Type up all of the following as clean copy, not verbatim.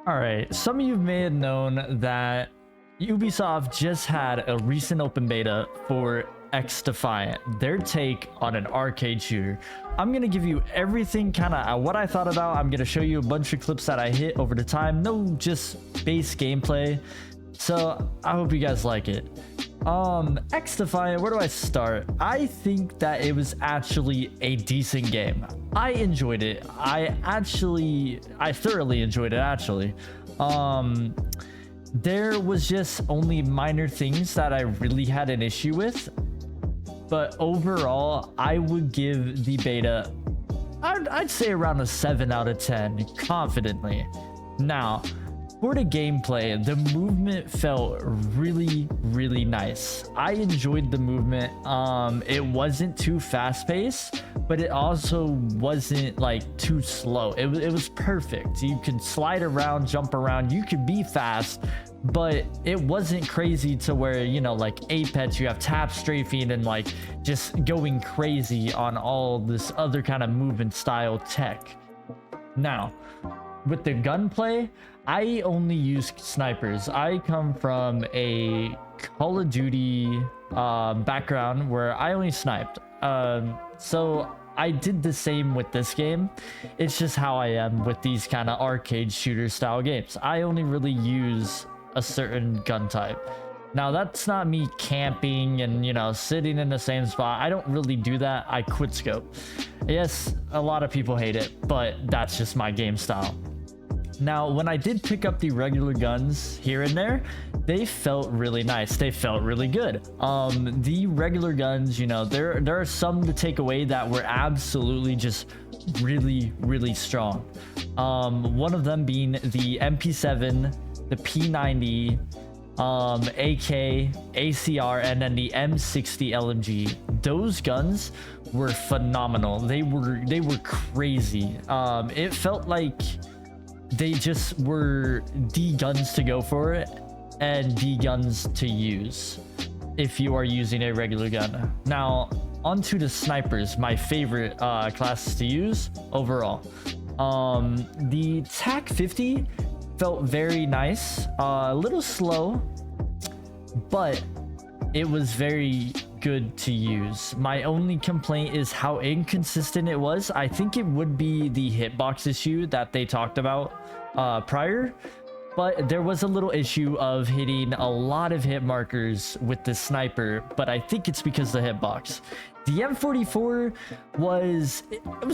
All right, some of you may have known that Ubisoft just had a recent open beta for XDefiant, their take on an arcade shooter. I'm gonna give you everything kind of what I thought about. I'm gonna show you a bunch of clips that I hit over the time, no just base gameplay. So I hope you guys like it. XDefiant, where do I start? I think that it was actually a decent game. I enjoyed it. I thoroughly enjoyed it actually. There was just only minor things that I really had an issue with, but overall I would give the beta, I'd say around a 7 out of 10 confidently. Now for the gameplay, the movement felt really nice. I enjoyed the movement. It wasn't too fast-paced, but it also wasn't like too slow. It was perfect. You could slide around, jump around, you could be fast, but it wasn't crazy to where, you know, like Apex, you have tap strafing and like just going crazy on all this other kind of movement style tech. Now with the gunplay, I only use snipers. I come from a Call of Duty background where I only sniped. So I did the same with this game. It's just how I am with these kind of arcade shooter style games. I only really use a certain gun type. Now that's not me camping and, you know, sitting in the same spot. I don't really do that. I quit scope. Yes, a lot of people hate it, but that's just my game style. Now, when I did pick up the regular guns here and there, they felt really nice. They felt really good. The regular guns, you know, there are some to take away that were absolutely just really strong. One of them being the MP7, the P90, AK, ACR, and then the M60 LMG. Those guns were phenomenal. They were crazy. It felt like they just were the guns to go for it and the guns to use if you are using a regular gun. Now onto the snipers, my favorite classes to use overall. The TAC 50 felt very nice, a little slow, but it was very good to use. My only complaint is how inconsistent it was. I think it would be the hitbox issue that they talked about prior, but there was a little issue of hitting a lot of hit markers with the sniper, but I think it's because of the hitbox. The M44 was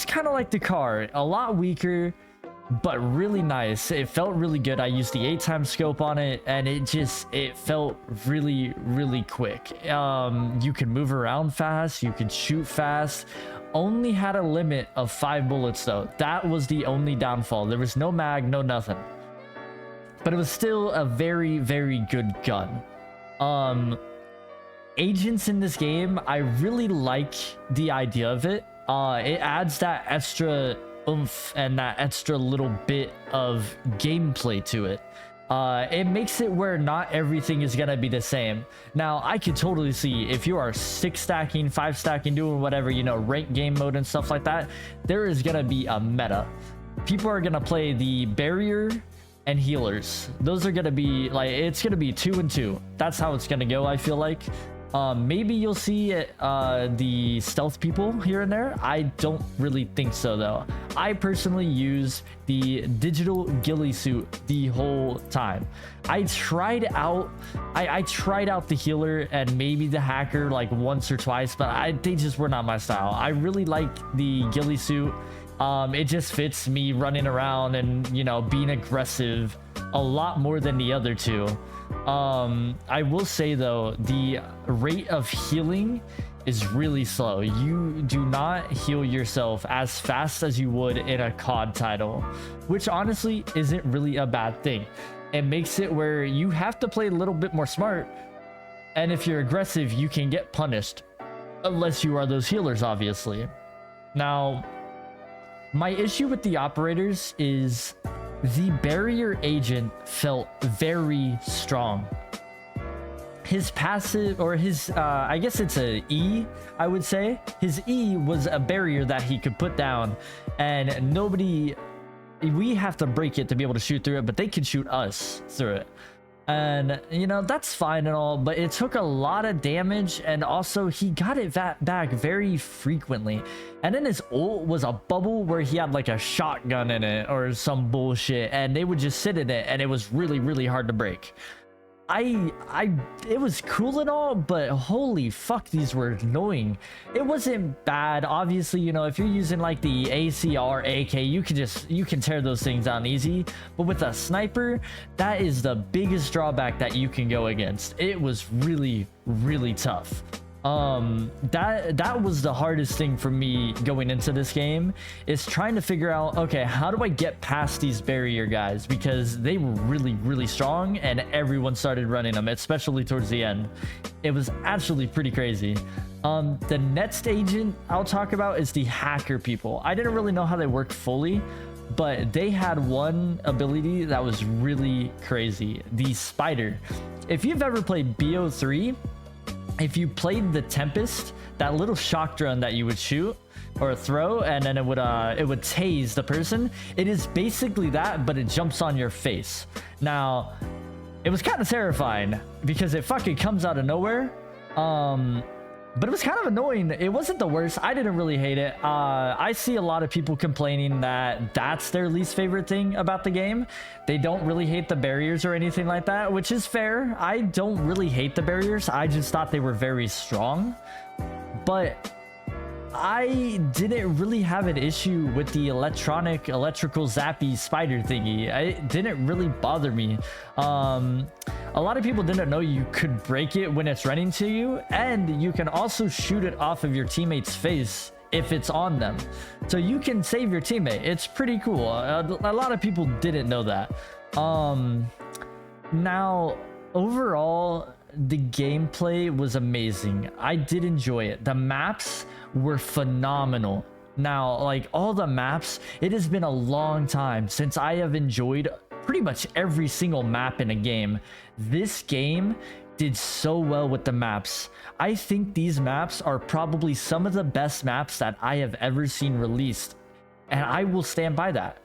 kind of like the car, a lot weaker, but really nice. It felt really good. I used the 8x scope on it and it felt really quick. You can move around fast, you can shoot fast. Only had a limit of 5 bullets though. That was the only downfall. There was no mag, no nothing, but it was still a very good gun. Agents in this game, I really like the idea of it. It adds that extra oomph and that extra little bit of gameplay to it. It makes it where not everything is gonna be the same. Now I could totally see if you are 6 stacking, 5 stacking, doing whatever, you know, rank game mode and stuff like that, there is gonna be a meta. People are gonna play the barrier and healers. Those are gonna be like, it's gonna be 2 and 2. That's how it's gonna go, I feel like. Maybe you'll see the stealth people here and there. I don't really think so though. I personally use the digital ghillie suit the whole time. I tried out the healer and maybe the hacker like once or twice, but they just were not my style. I really like the ghillie suit. It just fits me running around and, you know, being aggressive a lot more than the other two. I will say though, the rate of healing is really slow. You do not heal yourself as fast as you would in a COD title, which honestly isn't really a bad thing. It makes it where you have to play a little bit more smart, and if you're aggressive you can get punished, unless you are those healers obviously. Now my issue with the operators is the barrier agent felt very strong. His passive, or his I guess it's a E, I would say. His E was a barrier that he could put down and nobody we have to break it to be able to shoot through it, but they can shoot us through it. And, you know, that's fine and all, but it took a lot of damage, and also he got it back very frequently. And then his ult was a bubble where he had like a shotgun in it or some bullshit, and they would just sit in it, and it was really, really hard to break. It was cool and all, but holy fuck, these were annoying. It wasn't bad. Obviously, you know, if you're using like the ACR, AK, you can tear those things down easy. But with a sniper, that is the biggest drawback that you can go against. It was really, really tough. That was the hardest thing for me going into this game, is trying to figure out, okay, how do I get past these barrier guys, because they were really, really strong and everyone started running them, especially towards the end. It was actually pretty crazy. The next agent I'll talk about is the hacker people. I didn't really know how they worked fully, but they had one ability that was really crazy: the spider. If you've ever played BO3, if you played the Tempest, that little shock drone that you would shoot or throw, and then it would tase the person, it is basically that, but it jumps on your face. Now, it was kind of terrifying because it fucking comes out of nowhere. But it was kind of annoying. It wasn't the worst. I didn't really hate it. I see a lot of people complaining that that's their least favorite thing about the game. They don't really hate the barriers or anything like that, which is fair. I don't really hate the barriers. I just thought they were very strong. But I didn't really have an issue with the electrical zappy spider thingy. It didn't really bother me. A lot of people didn't know you could break it when it's running to you, and you can also shoot it off of your teammate's face if it's on them. So you can save your teammate. It's pretty cool. A lot of people didn't know that. Now, overall, the gameplay was amazing. I did enjoy it. The maps were phenomenal. Now, like all the maps, it has been a long time since I have enjoyed pretty much every single map in a game. This game did so well with the maps. I think these maps are probably some of the best maps that I have ever seen released, and I will stand by that.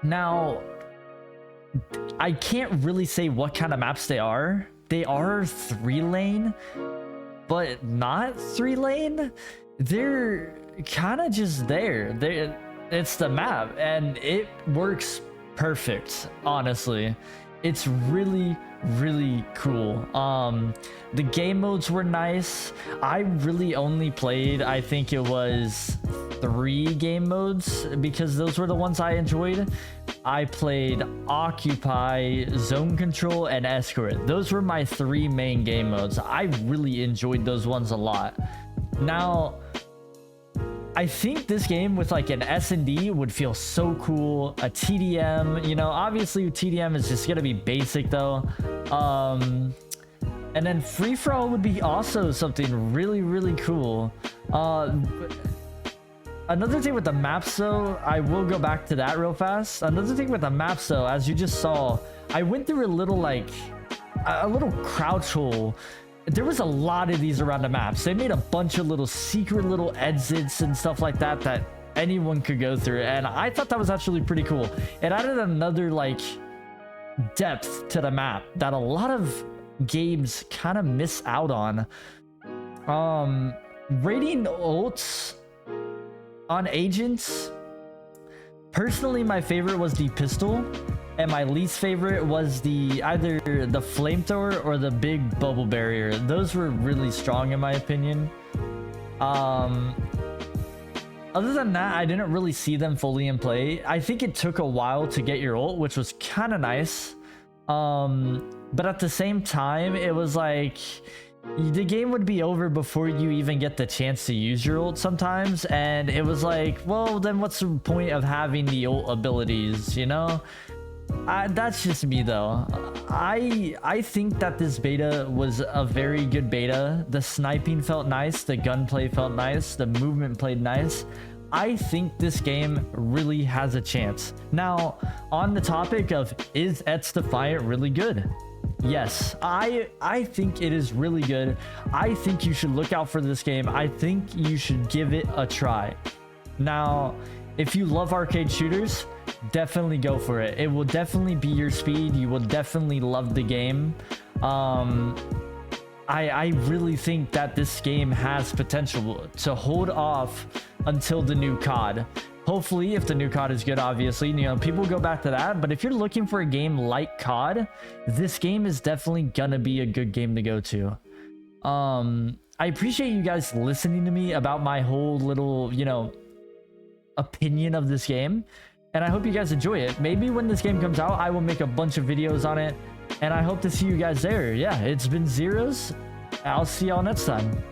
Now, I can't really say what kind of maps they are. They are 3-lane, but not 3-lane. They're kind of just there. It's the map, and it works perfect, honestly. It's really, really cool. The game modes were nice. I really only played, I think it was 3 game modes, because those were the ones I enjoyed. I played Occupy, Zone Control, and Escort. Those were my 3 main game modes. I really enjoyed those ones a lot. Now, I think this game with like an S&D would feel so cool. A TDM, you know, obviously TDM is just gonna be basic though. And then free for all would be also something really, really cool. Another thing with the maps though, I will go back to that real fast. Another thing with the maps though, as you just saw, I went through a little crouch hole. There was a lot of these around the maps. They made a bunch of little secret little exits and stuff like that that anyone could go through, and I thought that was actually pretty cool. It added another like depth to the map that a lot of games kind of miss out on. Rating ults on agents, personally my favorite was the pistol, and my least favorite was either the flamethrower or the big bubble barrier. Those were really strong in my opinion. Other than that, I didn't really see them fully in play. I think it took a while to get your ult, which was kind of nice. But at the same time, it was like the game would be over before you even get the chance to use your ult sometimes, and it was like, well, then what's the point of having the ult abilities, you know? That's just me though. I think that this beta was a very good beta. The sniping felt nice, the gunplay felt nice, the movement played nice. I think this game really has a chance. Now, on the topic of, is XDefiant really good? Yes, I think it is really good. I think you should look out for this game. I think you should give it a try. Now, if you love arcade shooters, definitely go for it. It will definitely be your speed. You will definitely love the game. I really think that this game has potential to hold off until the new COD. Hopefully, if the new COD is good, obviously, you know, people go back to that. But if you're looking for a game like COD, this game is definitely gonna be a good game to go to. I appreciate you guys listening to me about my whole little, you know, opinion of this game. And I hope you guys enjoy it. Maybe when this game comes out, I will make a bunch of videos on it. And I hope to see you guys there. Yeah, it's been Zeros. I'll see y'all next time.